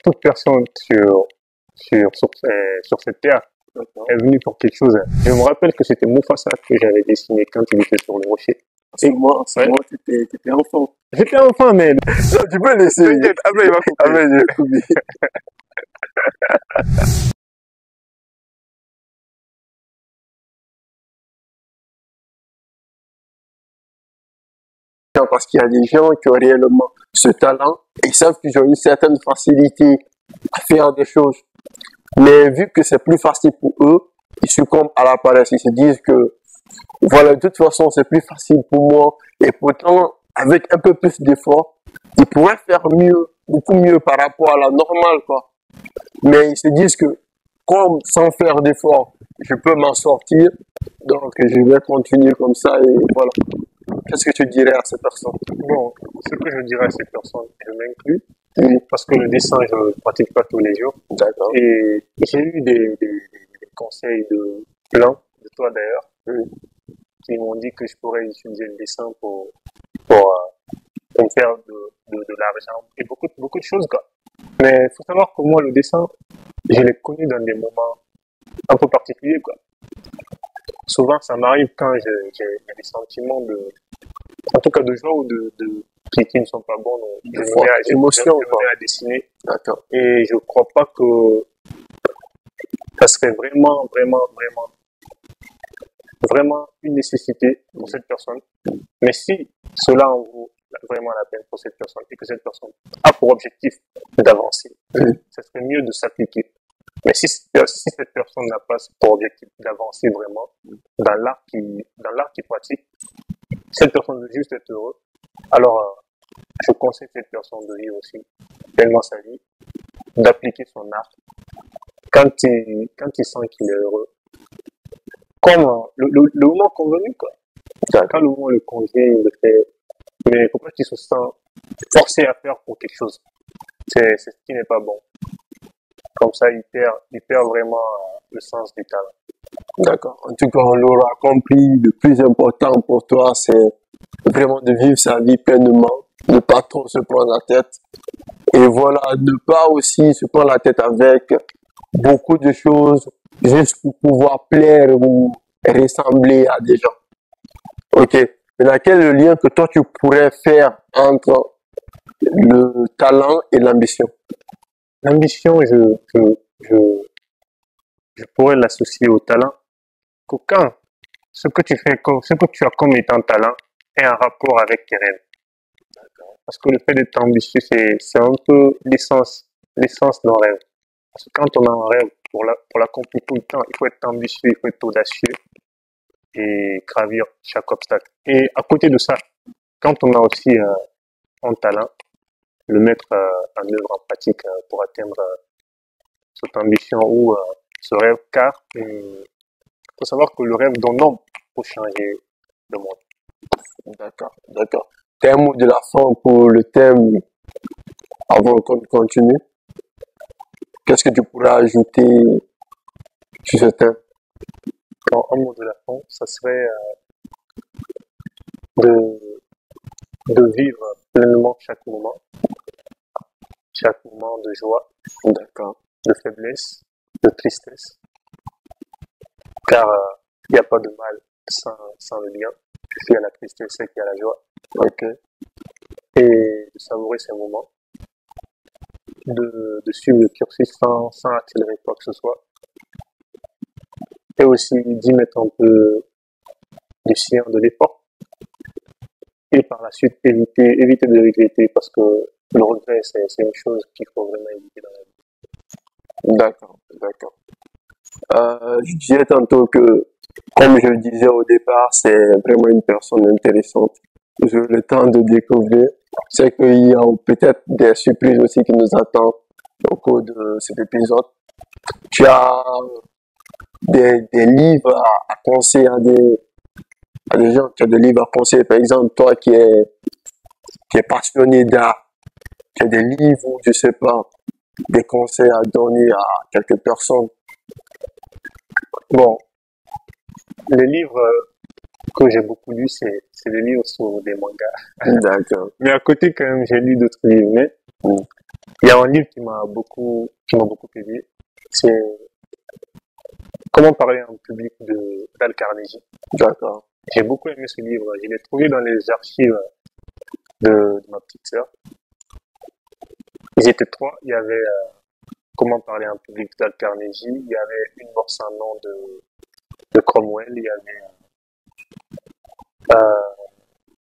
toute personne sur cette terre est venue pour quelque chose. Je me rappelle que c'était Mufasa que j'avais dessiné quand il était sur le rocher. C'est moi, t'étais enfant. J'étais enfant, mais Non, tu peux laisser. t'inquiète, après il va couper. Ah, mais j'ai oublié. Parce qu'il y a des gens qui ont réellement ce talent et ils savent qu'ils ont une certaine facilité à faire des choses. Mais vu que c'est plus facile pour eux, ils succombent à la paresse. Ils se disent que, voilà, de toute façon, c'est plus facile pour moi. Et pourtant, avec un peu plus d'effort, ils pourraient faire mieux, beaucoup mieux par rapport à la normale, quoi. Mais ils se disent que, comme sans faire d'effort, je peux m'en sortir, donc je vais continuer comme ça et voilà. Qu'est-ce que tu dirais à ces personnes? Bon, ce que je dirais à ces personnes, je m'inclus, Oui, parce que le dessin, je ne pratique pas tous les jours. d'accord. Et j'ai eu des conseils de plein, de toi d'ailleurs, qui m'ont dit que je pourrais utiliser le dessin pour me faire de l'argent et beaucoup de choses, quoi. Mais il faut savoir que moi, le dessin, je l'ai connu dans des moments un peu particuliers, quoi. Souvent, ça m'arrive quand j'ai des sentiments en tout cas de joie ou qui ne sont pas bons. Donc, je me mets Émotion, je me quoi. mets à dessiner D'accord. et je crois pas que ça serait vraiment une nécessité pour cette personne. Mais si cela en vaut vraiment la peine pour cette personne et que cette personne a pour objectif d'avancer, ça serait mieux de s'appliquer. Mais si cette personne n'a pas pour objectif d'avancer vraiment dans l'art qu'il pratique, cette personne veut juste être heureux, alors je conseille cette personne de vivre aussi pleinement sa vie, d'appliquer son art quand il sent qu'il est heureux. Comme le moment convenu, quoi. Quand le moment le convient, il le fait. Mais il ne faut pas qu'il se sente forcé à faire pour quelque chose. C'est ce qui n'est pas bon. Comme ça, il perd vraiment le sens du talent. D'accord. En tout cas, on l'aura compris. Le plus important pour toi, c'est vraiment de vivre sa vie pleinement, ne pas trop se prendre la tête. Et voilà, ne pas aussi se prendre la tête avec beaucoup de choses juste pour pouvoir plaire ou ressembler à des gens. Ok. Maintenant, quel est le lien que toi tu pourrais faire entre le talent et l'ambition? L'ambition, je pourrais l'associer au talent. Que quand ce que tu as comme étant talent est en rapport avec tes rêves. Parce que le fait d'être ambitieux, c'est un peu l'essence d'un rêve. Parce que quand on a un rêve, pour l'accomplir tout le temps, il faut être ambitieux, il faut être audacieux et gravir chaque obstacle. Et à côté de ça, quand on a aussi un talent, le mettre en œuvre, en pratique pour atteindre cette ambition ou ce rêve, car il faut savoir que le rêve d'un homme peut changer le monde. D'accord, d'accord. T'as un mot de la fin pour le thème avant qu'on continue? Qu'est-ce que tu pourrais ajouter sur ce thème? Alors, un mot de la fin, ça serait de, de vivre pleinement chaque moment de joie, D'accord, de faiblesse, de tristesse, car il n'y a pas de mal sans le bien. S'il y a la tristesse, c'est qu'il y a la joie. ok, Et de savourer ces moments, de suivre le cursus sans accélérer quoi que ce soit, et aussi d'y mettre un peu du sien, de l'effort, et par la suite éviter de regretter, parce que le regret, c'est une chose qu'il faut vraiment éviter dans la vie. d'accord, d'accord. Je disais tantôt que, comme je le disais au départ, c'est vraiment une personne intéressante. J'ai eu le temps de découvrir. C'est qu'il y a peut-être des surprises aussi qui nous attendent au cours de cet épisode. Tu as des livres à conseiller à des gens, tu as des livres à conseiller, par exemple, toi qui est passionné d'art, tu as des livres ou je sais pas, des conseils à donner à quelques personnes. Bon, les livres que j'ai beaucoup lus, c'est des livres sur des mangas. D'accord. Mais à côté, quand même, j'ai lu d'autres livres. Mais Il y a un livre qui m'a beaucoup aidé. C'est Comment parler en public d'Al Carnegie. D'accord. J'ai beaucoup aimé ce livre. Je l'ai trouvé dans les archives de ma petite sœur. Ils étaient trois. Il y avait Comment parler en public d'Al Carnegie. Il y avait Une mort sans nom de Cromwell. Euh,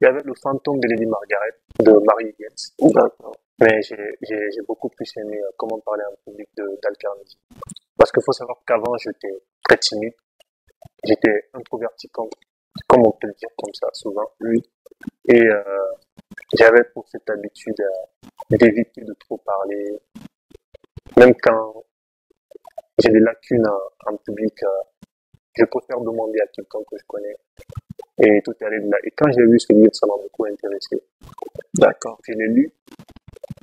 il y avait Le fantôme de Lady Margaret de Mary Higgins. D'accord. Mais j'ai beaucoup plus aimé Comment parler en public d'Al Carnegie. Parce qu'il faut savoir qu'avant, j'étais très timide. J'étais introverti, comme on peut le dire comme ça souvent. Oui. Et j'avais pour cette habitude d'éviter de trop parler. Même quand j'ai des lacunes en public, je préfère demander à quelqu'un que je connais. Et tout est allé de là. Et quand j'ai lu ce livre, ça m'a beaucoup intéressé. D'accord. Je l'ai lu.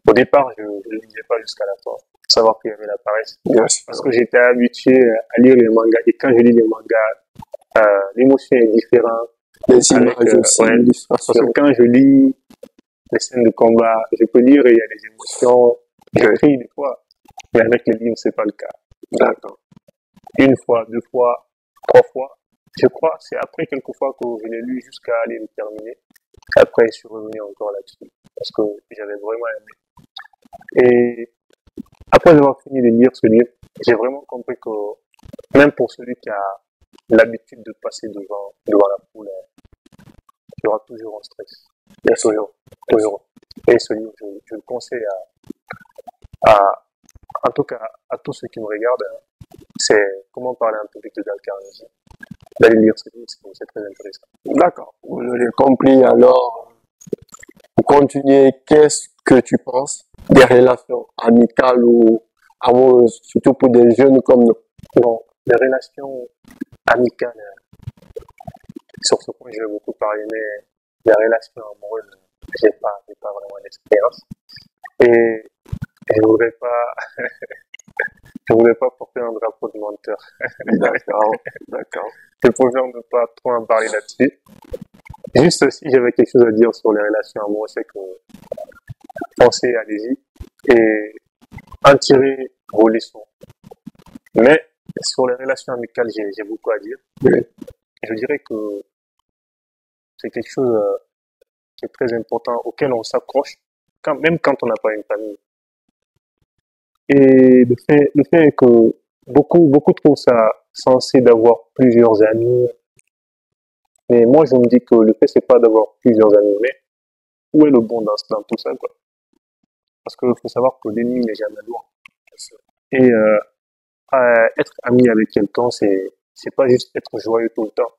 Au départ, je ne le lisais pas jusqu'à la fin. Pour savoir qu'il y avait la paresse. Yes. Parce que j'étais habitué à lire les mangas. Et quand je lis les mangas, l'émotion est différente. Les Avec, images aussi, ouais. Parce l'illustration. que quand je lis les scènes de combat, je peux lire et il y a des émotions. Je crie des fois. Mais avec les livres, c'est pas le cas. D'accord. Une fois, deux fois, trois fois. Je crois, c'est après quelques fois que je l'ai lu jusqu'à aller le terminer. Après, je suis revenu encore là-dessus. Parce que j'avais vraiment aimé. Et après avoir fini de lire ce livre, j'ai vraiment compris que même pour celui qui a l'habitude de passer devant la foule, il y aura toujours un stress. Il y a toujours. Et ce livre, je le conseille en tout cas, à tous ceux qui me regardent, c'est Comment parler en public de Dale Carnegie. D'aller lire ce livre, c'est très intéressant. D'accord. Vous l'avez compris. Alors, pour continuer, qu'est-ce que tu penses des relations amicales ou amoureuses, surtout pour des jeunes comme nous? Bon, les relations amicales, sur ce point, je vais beaucoup parler, mais les relations amoureuses, j'ai pas vraiment d'expérience. Et je voudrais pas, je voudrais pas porter un drapeau de menteur. D'accord. D'accord. Je préfère ne pas trop en parler là-dessus. Juste si j'avais quelque chose à dire sur les relations amoureuses, c'est que pensez, allez-y et en tirez vos leçons. Mais sur les relations amicales, j'ai beaucoup à dire. Oui. Je dirais que c'est quelque chose qui est très important, auquel on s'accroche, même quand on n'a pas une famille. Et le fait est que beaucoup trouvent ça censé d'avoir plusieurs amis. Mais moi, je me dis que le fait, c'est pas d'avoir plusieurs amis, mais où est le bon dans tout ça, quoi? Parce qu'il faut savoir que l'ennemi n'est jamais loin. Et être ami avec quelqu'un, c'est pas juste être joyeux tout le temps.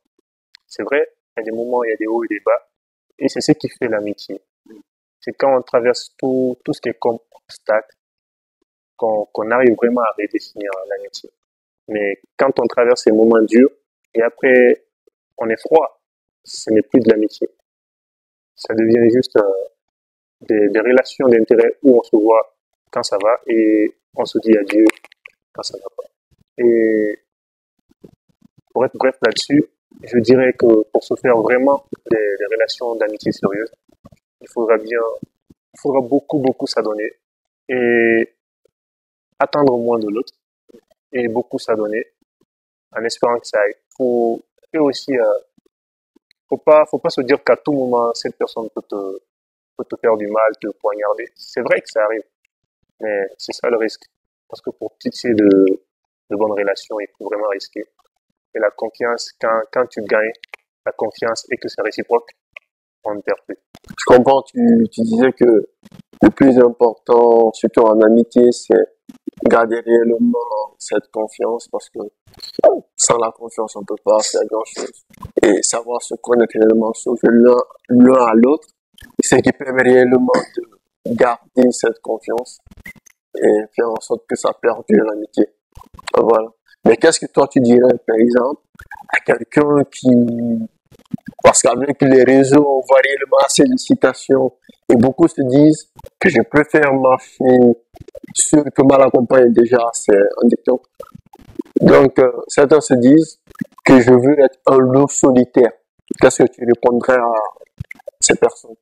C'est vrai, il y a des moments, il y a des hauts et des bas, et c'est ce qui fait l'amitié. C'est quand on traverse tout ce qui est comme obstacle, qu'on arrive vraiment à redéfinir l'amitié. Mais quand on traverse ces moments durs, et après, on est froid, ce n'est plus de l'amitié. Ça devient juste des relations d'intérêt où on se voit quand ça va et on se dit adieu quand ça va pas. Et pour être bref là-dessus, je dirais que pour se faire vraiment des relations d'amitié sérieuses, il faudra beaucoup s'adonner et attendre moins de l'autre et beaucoup s'adonner en espérant que ça aille. Et aussi, faut pas se dire qu'à tout moment, cette personne peut te faire du mal, te poignarder. C'est vrai que ça arrive, mais c'est ça le risque. Parce que pour tisser de bonnes relations, il faut vraiment risquer. Et la confiance, quand tu gagnes la confiance et que c'est réciproque, on ne perd plus. Je comprends, tu disais que le plus important, surtout en amitié, c'est garder réellement cette confiance parce que sans la confiance, on peut pas faire grand chose. Et savoir se connaître réellement, sauver l'un à l'autre, c'est ce qui permet réellement de garder cette confiance et faire en sorte que ça perdure l'amitié. Voilà. Mais qu'est-ce que toi tu dirais, par exemple, à quelqu'un qui, parce qu'avec les réseaux, on voit réellement assez de citations et beaucoup se disent que je préfère marcher seul que mal accompagné, déjà, c'est un dicton. Donc, certains se disent que je veux être un loup solitaire. Qu'est-ce que tu répondrais à ces personnes?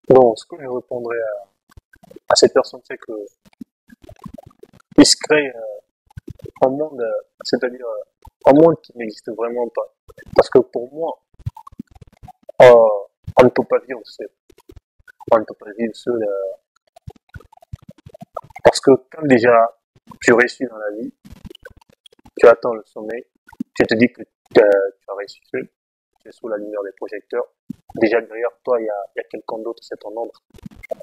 Bon, ce que je répondrais à cette personne, c'est que il se crée un monde, c'est-à-dire un monde qui n'existe vraiment pas. Parce que pour moi, on ne peut pas vivre seul. On ne peut pas vivre seul parce que quand déjà tu réussis dans la vie, tu attends le sommet, tu te dis que tu as réussi seul, tu es sous la lumière des projecteurs. Déjà derrière toi, il y a quelqu'un d'autre, c'est ton ombre.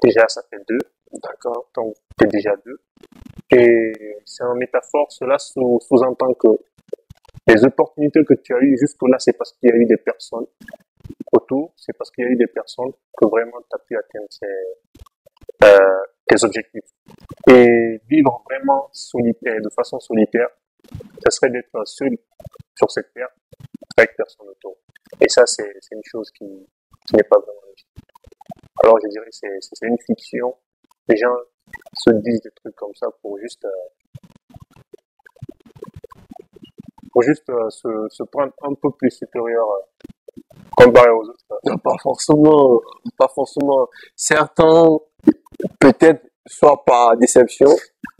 Déjà, ça fait deux, d'accord? Donc, tu es déjà deux. Et c'est en métaphore, cela sous-entend que les opportunités que tu as eues jusque-là, c'est parce qu'il y a eu des personnes autour, c'est parce qu'il y a eu des personnes que vraiment tu as pu atteindre tes objectifs. Et vivre vraiment solitaire, de façon solitaire, ce serait d'être seul sur cette terre avec personne autour. Et ça, c'est une chose qui n'est pas vraiment logique. Alors, je dirais que c'est une fiction. Les gens se disent des trucs comme ça pour juste se prendre un peu plus supérieur comparé aux autres. Non, pas forcément. Certains, peut-être, soit par déception,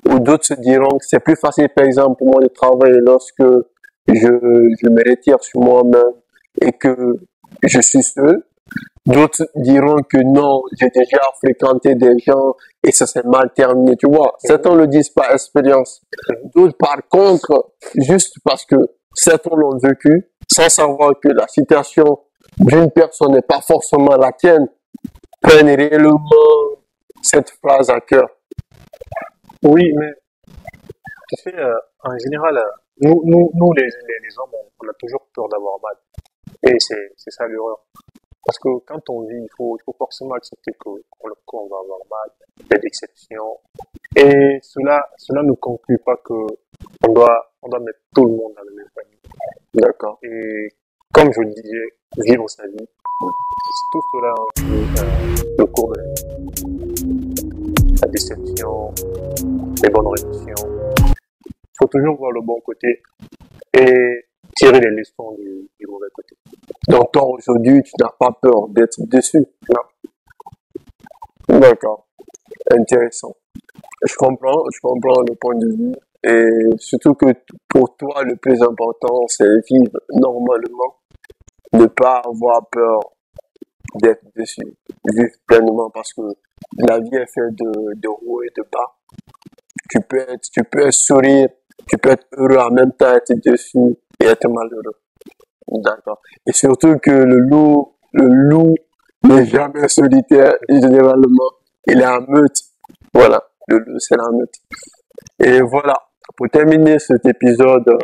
ou d'autres se diront que c'est plus facile, par exemple, pour moi de travailler lorsque je me retire sur moi-même et que je suis seul. D'autres diront que non, j'ai déjà fréquenté des gens et ça s'est mal terminé, tu vois. Certains le disent par expérience. D'autres, par contre, juste parce que certains l'ont vécu, sans savoir que la situation d'une personne n'est pas forcément la tienne, prennent réellement cette phrase à cœur. Oui, mais tu sais, en général, nous les hommes, on a toujours peur d'avoir mal. Et c'est ça l'erreur. Parce que quand on vit, il faut forcément accepter qu'on va avoir mal, il y a des exceptions. Et cela ne conclut pas que on doit mettre tout le monde dans le même panier. D'accord. Et comme je le disais, vivre sa vie, tout cela inclut le cours de la déception, les bonnes réactions. Il faut toujours voir le bon côté et tirer les leçons du mauvais côté. Donc toi, aujourd'hui, tu n'as pas peur d'être déçu. Non. D'accord. Intéressant. Je comprends le point de vue. Et surtout que pour toi, le plus important, c'est vivre normalement, ne pas avoir peur d'être déçu, vivre pleinement parce que la vie est faite de hauts et de bas. Tu peux sourire, tu peux être heureux en même temps, être déçu et être malheureux. D'accord. Et surtout que le loup n'est jamais solitaire et généralement, il est en meute. Voilà. Le loup, c'est la meute. Et voilà. Pour terminer cet épisode,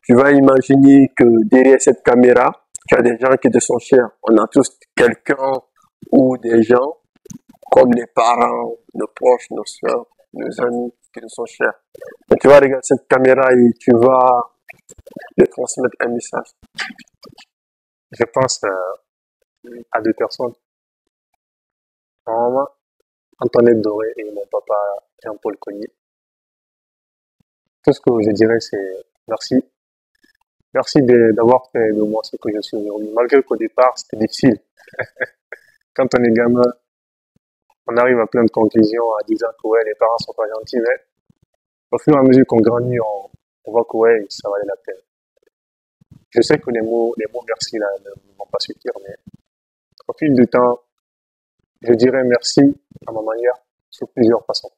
tu vas imaginer que derrière cette caméra, tu as des gens qui te sont chers. On a tous quelqu'un ou des gens comme les parents, nos proches, nos soeurs, nos amis qui nous sont chers. Et tu vas regarder cette caméra et tu vas leur transmettre un message. Je pense à deux personnes. Ma maman, Antoinette Doré, et mon papa, Jean-Paul Cognier. Tout ce que je dirais, c'est merci. Merci d'avoir fait de moi ce que je suis aujourd'hui. Malgré qu'au départ, c'était difficile. Quand on est gamin, on arrive à plein de conclusions en disant que ouais, les parents sont pas gentils, mais au fur et à mesure qu'on grandit, on voit que ouais, ça valait la peine. Je sais que les mots merci là ne vont pas suffire, mais au fil du temps, je dirais merci à ma manière, sur plusieurs façons.